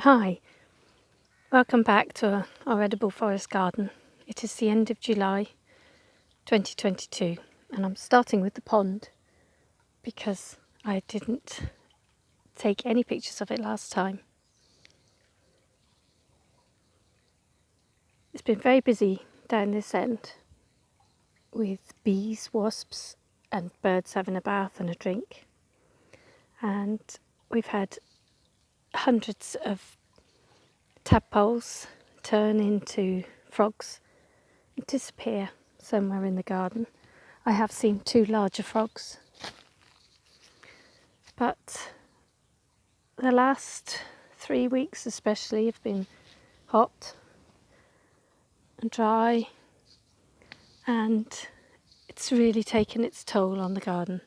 Hi, welcome back to our edible forest garden. It is the end of July 2022 and I'm starting with the pond because I didn't take any pictures of it last time. It's been very busy down this end with bees, wasps and birds having a bath and a drink, and we've had hundreds of tadpoles turn into frogs and disappear somewhere in the garden. I have seen 2 larger frogs, but the last 3 weeks especially have been hot and dry, and it's really taken its toll on the garden.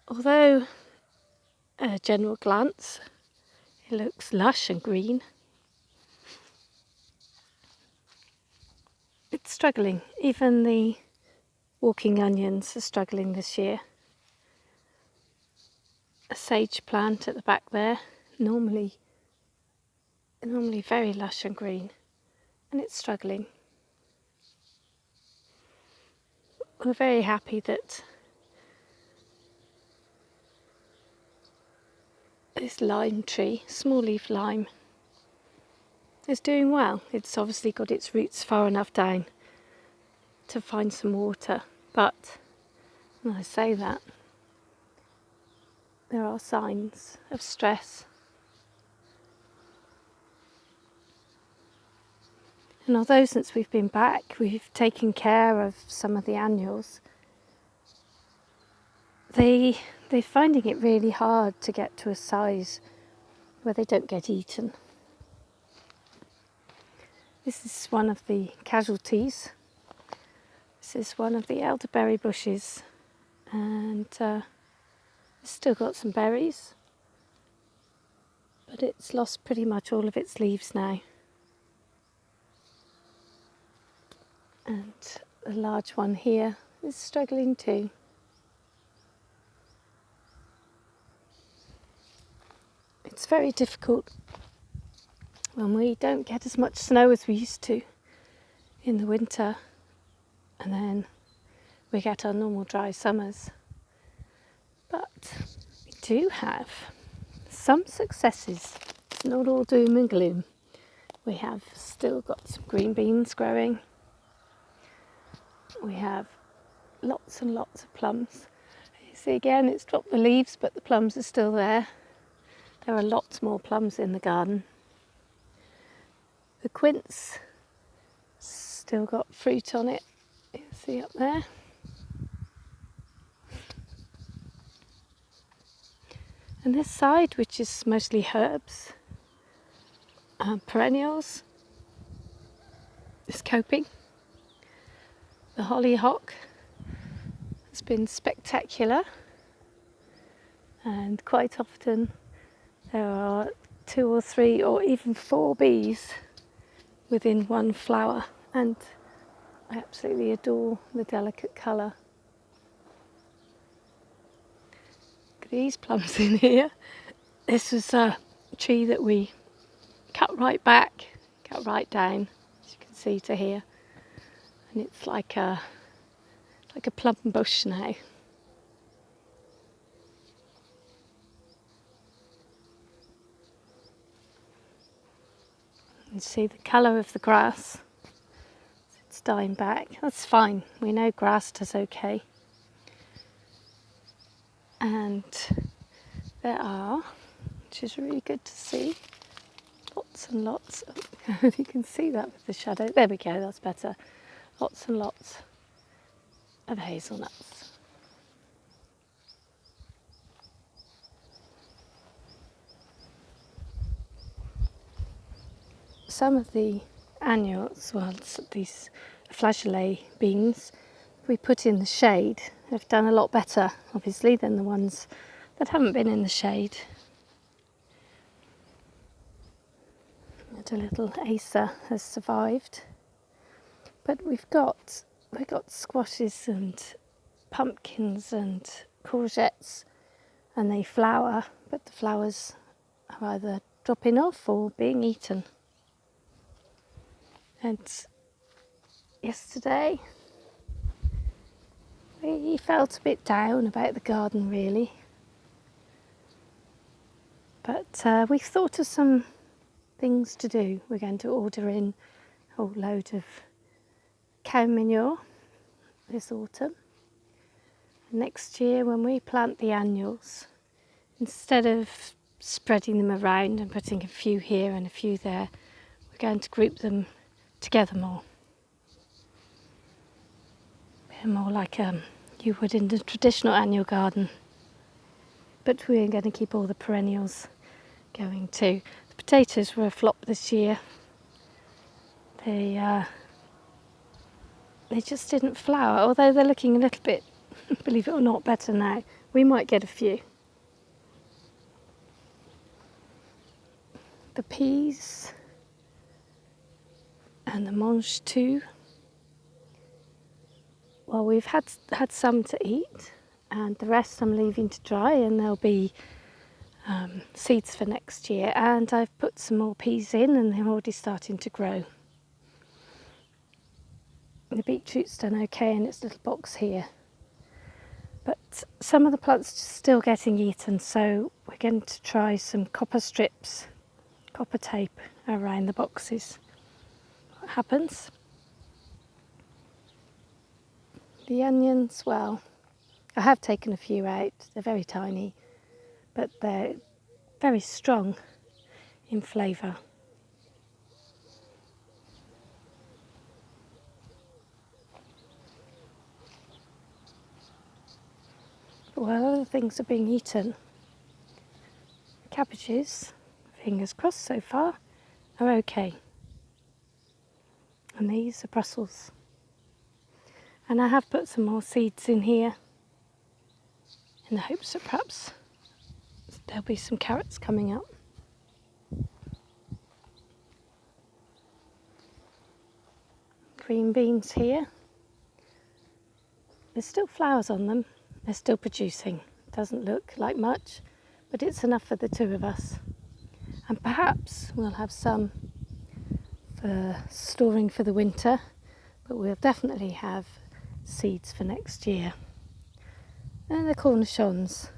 Although at a general glance it looks lush and green, it's struggling. Even the walking onions are struggling this year. A sage plant at the back there, normally very lush and green, and it's struggling. We're very happy that this lime tree, small leaf lime, is doing well. It's obviously got its roots far enough down to find some water, but when I say that, there are signs of stress. And although since we've been back we've taken care of some of the annuals, they're finding it really hard to get to a size where they don't get eaten. This is one of the casualties. This is one of the elderberry bushes, and it's still got some berries, but it's lost pretty much all of its leaves now. And the large one here is struggling too. It's very difficult when we don't get as much snow as we used to in the winter, and then we get our normal dry summers. But we do have some successes. It's not all doom and gloom. We have still got some green beans growing. We have lots and lots of plums. You see again, it's dropped the leaves, but the plums are still there. There are lots more plums in the garden. The quince still got fruit on it. You can see up there. And this side, which is mostly herbs, perennials, is coping. The hollyhock has been spectacular, and quite often there are 2 or 3 or even 4 bees within one flower, and I absolutely adore the delicate colour. Look at these plums in here. This was a tree that we cut right back, cut right down, as you can see, to here, and it's like a plum bush now. You can see the colour of the grass. It's dying back. That's fine. We know grass does okay. And there are, which is really good to see, lots and lots of, you can see that with the shadow. There we go, that's better. Lots and lots of hazelnuts. Some of the annuals, well, these flageolet beans we put in the shade have done a lot better, obviously, than the ones that haven't been in the shade. And a little Acer has survived, but we've got squashes and pumpkins and courgettes, and they flower, but the flowers are either dropping off or being eaten. And yesterday we felt a bit down about the garden really, but we've thought of some things to do. We're going to order in a whole load of cow manure this autumn. Next year when we plant the annuals, instead of spreading them around and putting a few here and a few there, we're going to group them together more. More like you would in the traditional annual garden. But we're going to keep all the perennials going too. The potatoes were a flop this year. They just didn't flower, although they're looking a little bit, believe it or not, better now. We might get a few. The peas and the mange too. Well, we've had some to eat, and the rest I'm leaving to dry, and there'll be seeds for next year. And I've put some more peas in, and they're already starting to grow. The beetroot's done okay in its little box here, but some of the plants are still getting eaten, so we're going to try some copper strips, copper tape around the boxes. What happens? The onions, well, I have taken a few out. They're very tiny, but they're very strong in flavour. But while other things are being eaten, cabbages, fingers crossed so far, are okay. And these are Brussels. And I have put some more seeds in here in the hopes that perhaps there'll be some carrots coming up. Green beans here. There's still flowers on them. They're still producing. Doesn't look like much, but it's enough for the two of us. And perhaps we'll have some for storing for the winter, but we'll definitely have seeds for next year. And the cornichons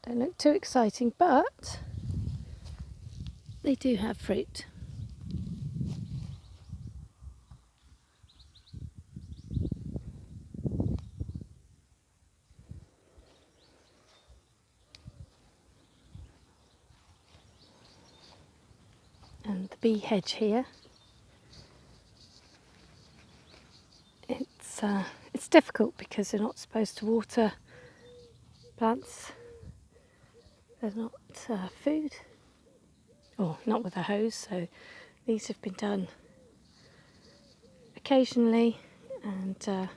don't look too exciting, but they do have fruit. And the bee hedge here. It's difficult because they're not supposed to water plants. They're not food, or not with a hose, so these have been done occasionally, and they're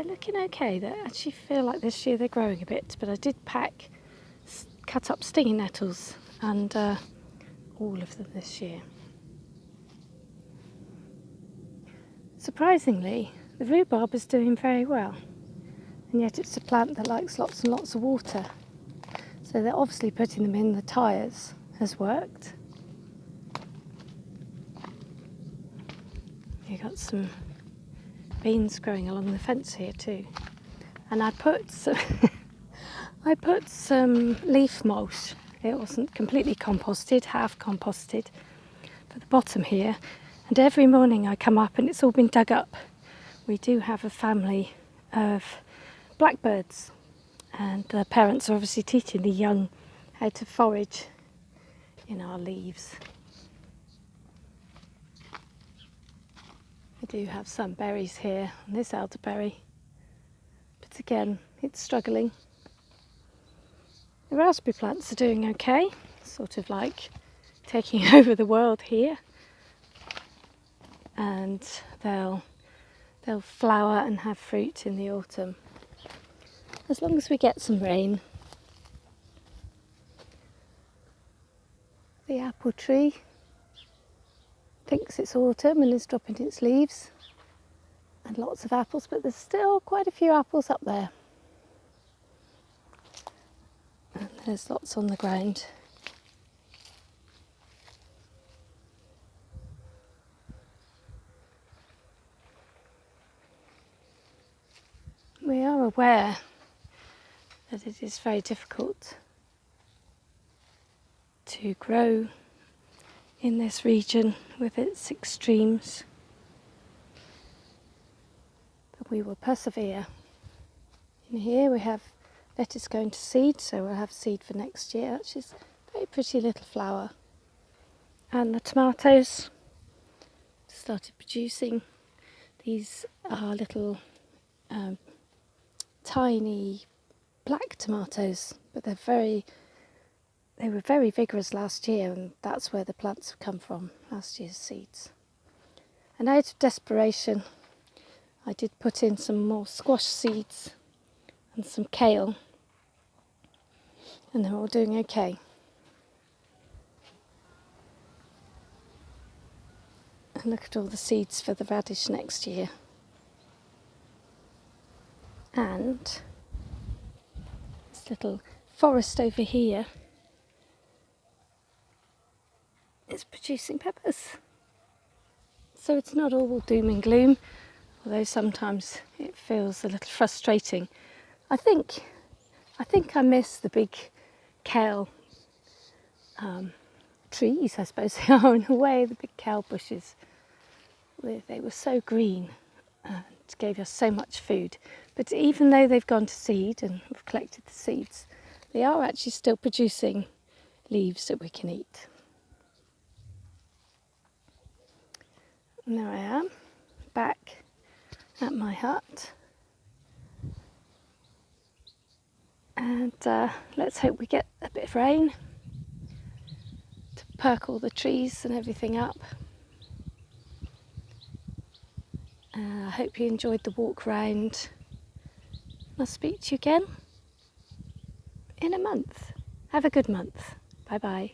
looking okay. They actually feel like this year they're growing a bit, but I did cut up stinging nettles and all of them this year. Surprisingly, the rhubarb is doing very well, and yet it's a plant that likes lots and lots of water. So they're obviously putting them in the tyres has worked. You've got some beans growing along the fence here too. And I put some leaf mulch. It wasn't completely composted, half composted, for the bottom here. And every morning I come up and it's all been dug up. We do have a family of blackbirds, and the parents are obviously teaching the young how to forage in our leaves. We do have some berries here on this elderberry, but again it's struggling. The raspberry plants are doing okay, sort of like taking over the world here, and they'll flower and have fruit in the autumn, as long as we get some rain. The apple tree thinks it's autumn and is dropping its leaves, and lots of apples, but there's still quite a few apples up there. And There's lots on the ground. We are aware that it is very difficult to grow in this region with its extremes, but we will persevere. In here we have lettuce going to seed, so we'll have seed for next year, which is a very pretty little flower. And the tomatoes started producing. These are little tiny black tomatoes, but they were very vigorous last year, and that's where the plants have come from, last year's seeds. And out of desperation, I did put in some more squash seeds and some kale, and they're all doing okay. And look at all the seeds for the radish next year. And this little forest over here is producing peppers. So it's not all doom and gloom, although sometimes it feels a little frustrating. I think I miss the big kale trees, I suppose they are in a way, the big kale bushes. They were so green and gave us so much food. But even though they've gone to seed and we've collected the seeds, they are actually still producing leaves that we can eat. And there I am, back at my hut. And let's hope we get a bit of rain to perk all the trees and everything up. I hope you enjoyed the walk round. I'll speak to you again in a month. Have a good month. Bye bye.